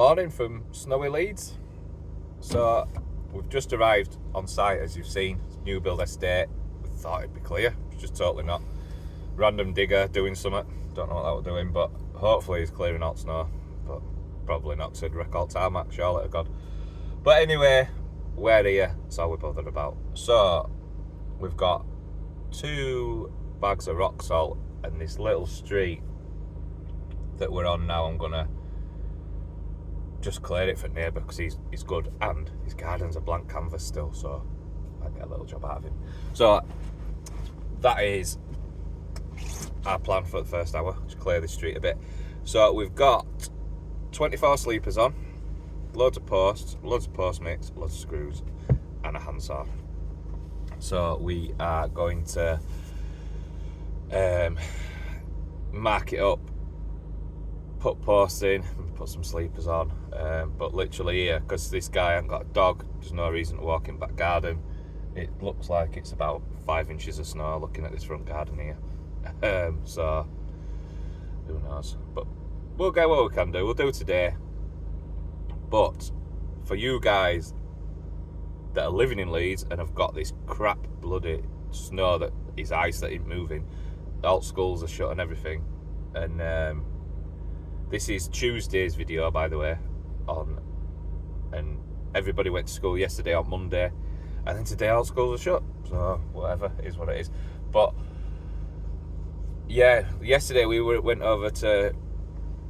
Morning from snowy Leeds. So we've just arrived on site, as you've seen. New build estate. We thought it'd be clear, it's just totally not. Random digger doing something, don't know what that was doing, but hopefully he's clearing out snow, but probably not, because I'd record tarmac, Charlotte of God. But anyway, we're here, that's all we're bothered about. So we've got 2 bags of rock salt and this little street that we're on now. I'm gonna just clear it for neighbour because he's good, and his garden's a blank canvas still, so I get a little job out of him. So that is our plan for the first hour, just clear this street a bit. So we've got 24 sleepers on, loads of posts mix, loads of screws, and a handsaw. So we are going to mark it up, put posts in, and put some sleepers on. But literally here, because this guy hasn't got a dog, there's no reason to walk in back garden. It looks like it's about 5 inches of snow looking at this front garden here. So who knows? But we'll get what we can do. We'll do it today. But for you guys that are living in Leeds and have got this crap bloody snow that is ice that ain't moving, all schools are shut and everything, and this is Tuesday's video, by the way, and everybody went to school yesterday on Monday, and then today all schools are shut, so whatever, it is what it is. But yeah, yesterday we went over to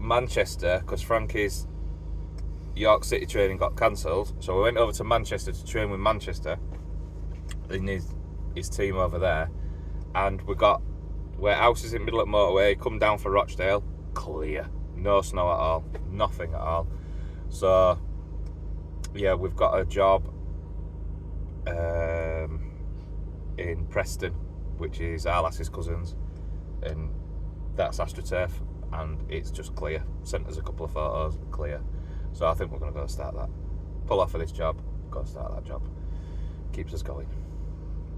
Manchester because Frankie's York City training got cancelled, so we went over to Manchester to train with Manchester and his team over there, and where house is in the middle of the motorway, come down for Rochdale, clear, no snow at all, nothing at all. So yeah, we've got a job in Preston, which is our lass's cousins, and that's AstroTurf, and it's just clear. Sent us a couple of photos, clear. So I think we're going to go start that. Pull off for this job, go start that job. Keeps us going.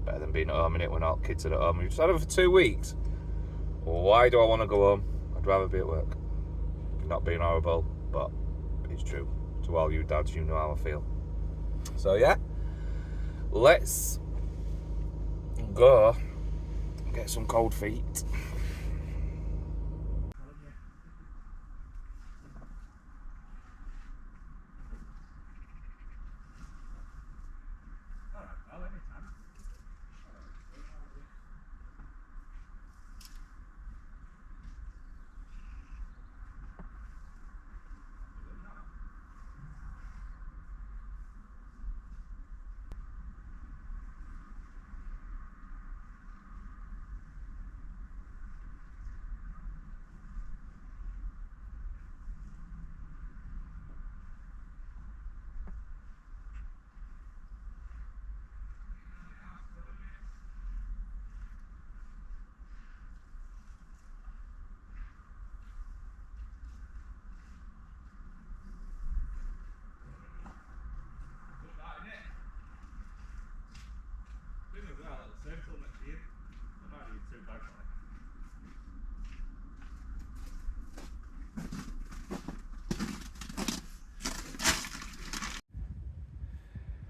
Better than being at home, innit? We're not kids at home. We've just had it for 2 weeks. Why do I want to go home? I'd rather be at work. Not being horrible, but it's true. To all you dads, you know how I feel. So yeah, let's go get some cold feet.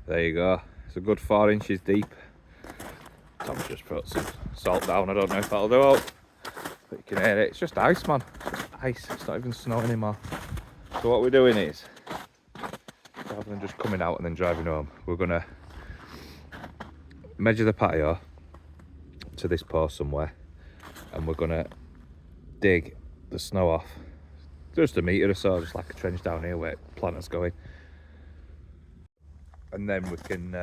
There you go, it's a good 4 inches deep. Tom's just put some salt down, I don't know if that'll do it, but you can hear it, it's just ice, man. It's just ice, it's not even snow anymore. So what we're doing is, rather than just coming out and then driving home, we're gonna measure the patio to this post somewhere, and we're gonna dig the snow off just a metre or so, just like a trench down here where planters going, and then we can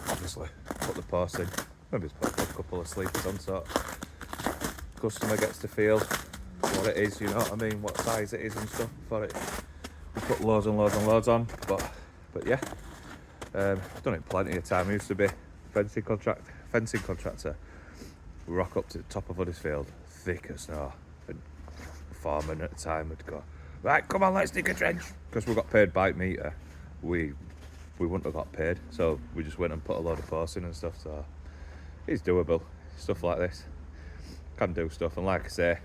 obviously put the post in. Maybe just put a couple of sleepers on so customer gets to feel what it is, you know what I mean, what size it is and stuff for it. We put loads and loads and loads on, but yeah, I've done it plenty of time. I used to be fencing contractor. We rock up to the top of Huddersfield, thick as snow, and foreman at the time would go, right, come on, let's dig a trench, because we got paid by metre. We wouldn't have got paid, so we just went and put a load of posts in and stuff. So it's doable, stuff like this, can do stuff. And like I say,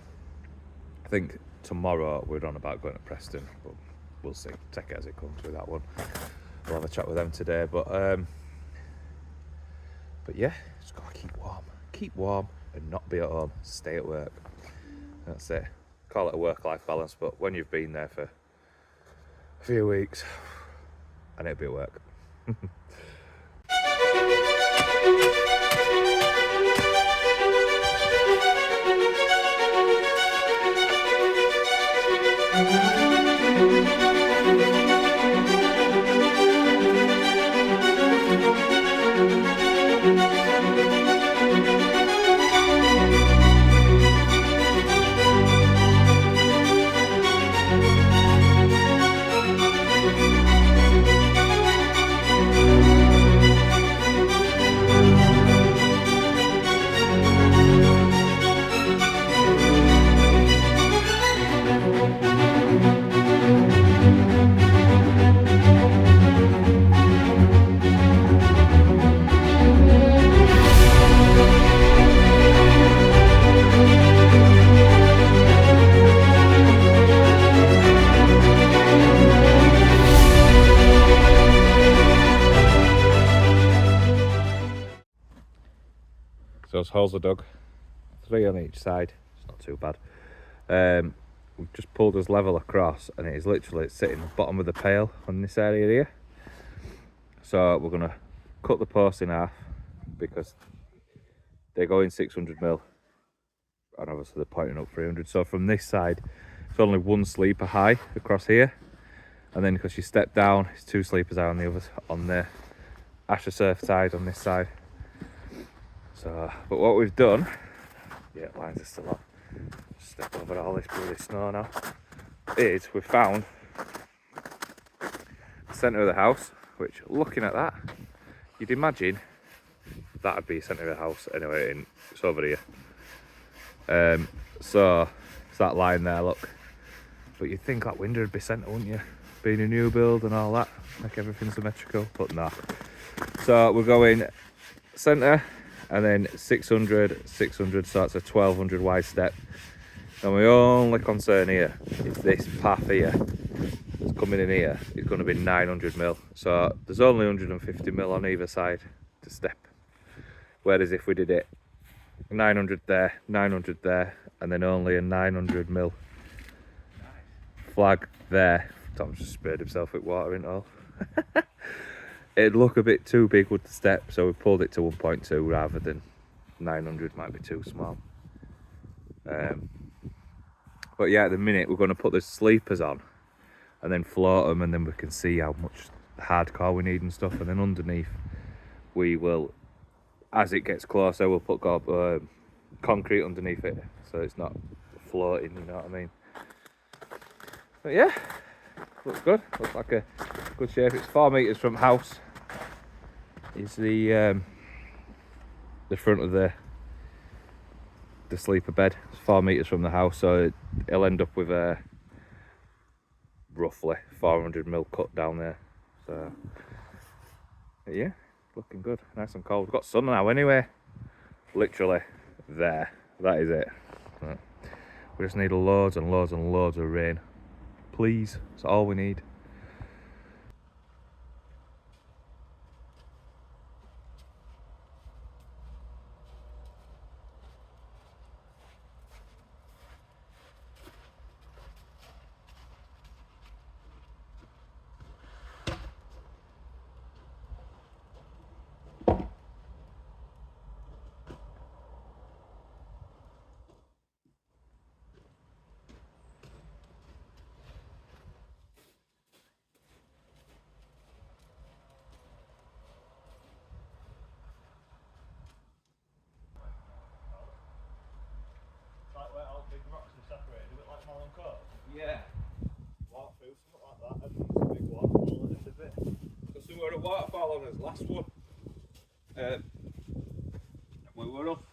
I think tomorrow we're on about going to Preston, but we'll see. Take it as it comes with that one. We'll have a chat with them today, but yeah, just gotta keep warm and not be at home, stay at work. That's it. Call it a work-life balance, but when you've been there for a few weeks, I need to be at work. So those holes are dug, 3 on each side, it's not too bad. We've just pulled us level across and it is literally sitting at the bottom of the pail on this area here. So we're going to cut the posts in half because they go in 600mm and obviously they're pointing up 300. So from this side it's only 1 sleeper high across here, and then because you step down it's 2 sleepers high on the other, on the Asher Surf side on this side. So, but what we've done, yeah, lines are still on, step over all this bloody snow now, is we've found the centre of the house, which looking at that, you'd imagine that'd be centre of the house anyway, it's over here. So it's that line there, look, but you'd think that window would be centre, wouldn't you? Being a new build and all that, make everything symmetrical, but nah. So we're going centre, and then 600, 600, so that's a 1200 wide step. And my only concern here is this path here that's coming in here is going to be 900mm. So there's only 150mm on either side to step. Whereas if we did it 900 there, 900 there, and then only a 900mm flag there. Tom's just sprayed himself with water in it all. It'd look a bit too big with the step, so we pulled it to 1.2 rather than 900, might be too small. But yeah, at the minute we're going to put the sleepers on and then float them, and then we can see how much hardcore we need and stuff. And then underneath we will, as it gets closer, we'll put concrete underneath it so it's not floating, you know what I mean. But yeah, looks good, looks like a good shape. It's 4 metres from house is the front of the sleeper bed. It's 4 metres from the house, so it'll end up with a roughly 400mm cut down there. So yeah, looking good, nice and cold. We've got sun now anyway, literally there, that is it. Right. We just need loads and loads and loads of rain, please, that's all we need. Yeah, walk through something like that, and it's a big waterfall at the end of it. Because we were a waterfall on his last one. We were up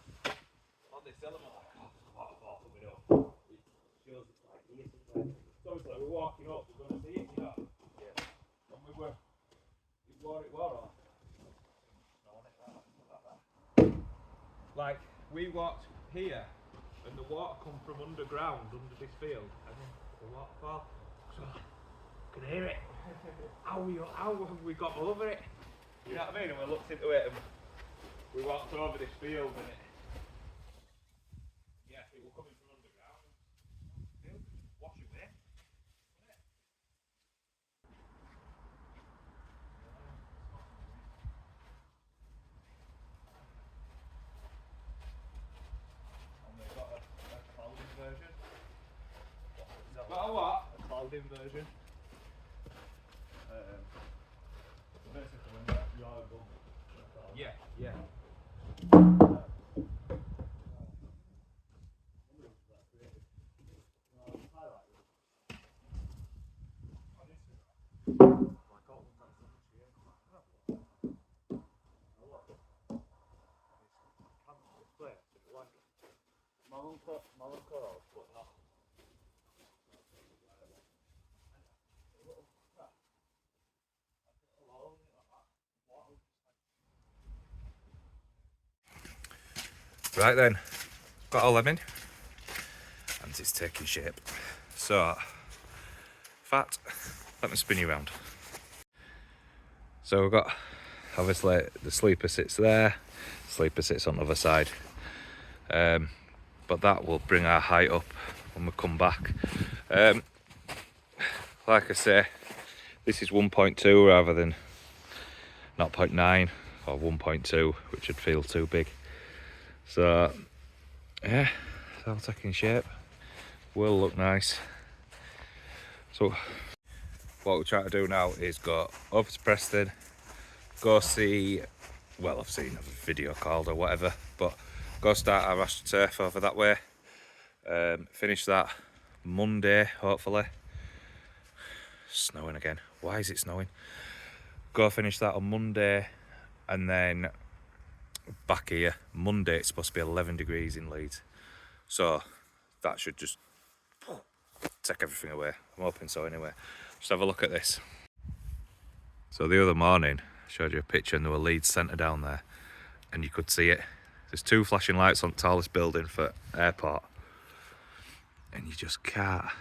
on this element, like, oh, there's a waterfall coming up. It shows it's like here somewhere. So obviously we're walking up, we're going to see it, you know. Yeah. And we were, it wore off. Like, we walked here, and the the water come from underground, under this field, and then the waterfall. So, I can hear it. How have we got over it? You know what I mean? And we looked into it and we walked over this field and it was coming from underground. It'll just wash away. And they've got a clouding version. Got a what? A clouding version. Basically when you're above. Yeah. Right then, got all them in, and it's taking shape. So, fat, let me spin you around. So we've got, obviously, the sleeper sits there, sleeper sits on the other side. But that will bring our height up when we come back. Like I say, this is 1.2 rather than 0.9 or 1.2, which would feel too big. So yeah, it's all taking shape. Will look nice. So what we're trying to do now is go over to Preston, go see, well, I've seen a video called or whatever, but go start our astroturf over that way. Finish that Monday, hopefully. Snowing again. Why is it snowing? Go finish that on Monday, and then back here. Monday it's supposed to be 11 degrees in Leeds, so that should just take everything away. I'm hoping so anyway. Just have a look at this. So the other morning I showed you a picture and there were Leeds Centre down there and you could see it. There's two flashing lights on the tallest building for airport and you just can't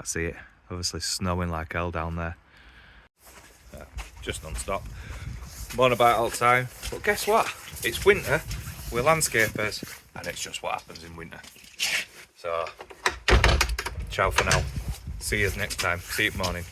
see it. Obviously snowing like hell down there. Just non-stop. Motorbike all the time. But guess what? It's winter. We're landscapers and it's just what happens in winter. So, ciao for now. See you next time. See you morning.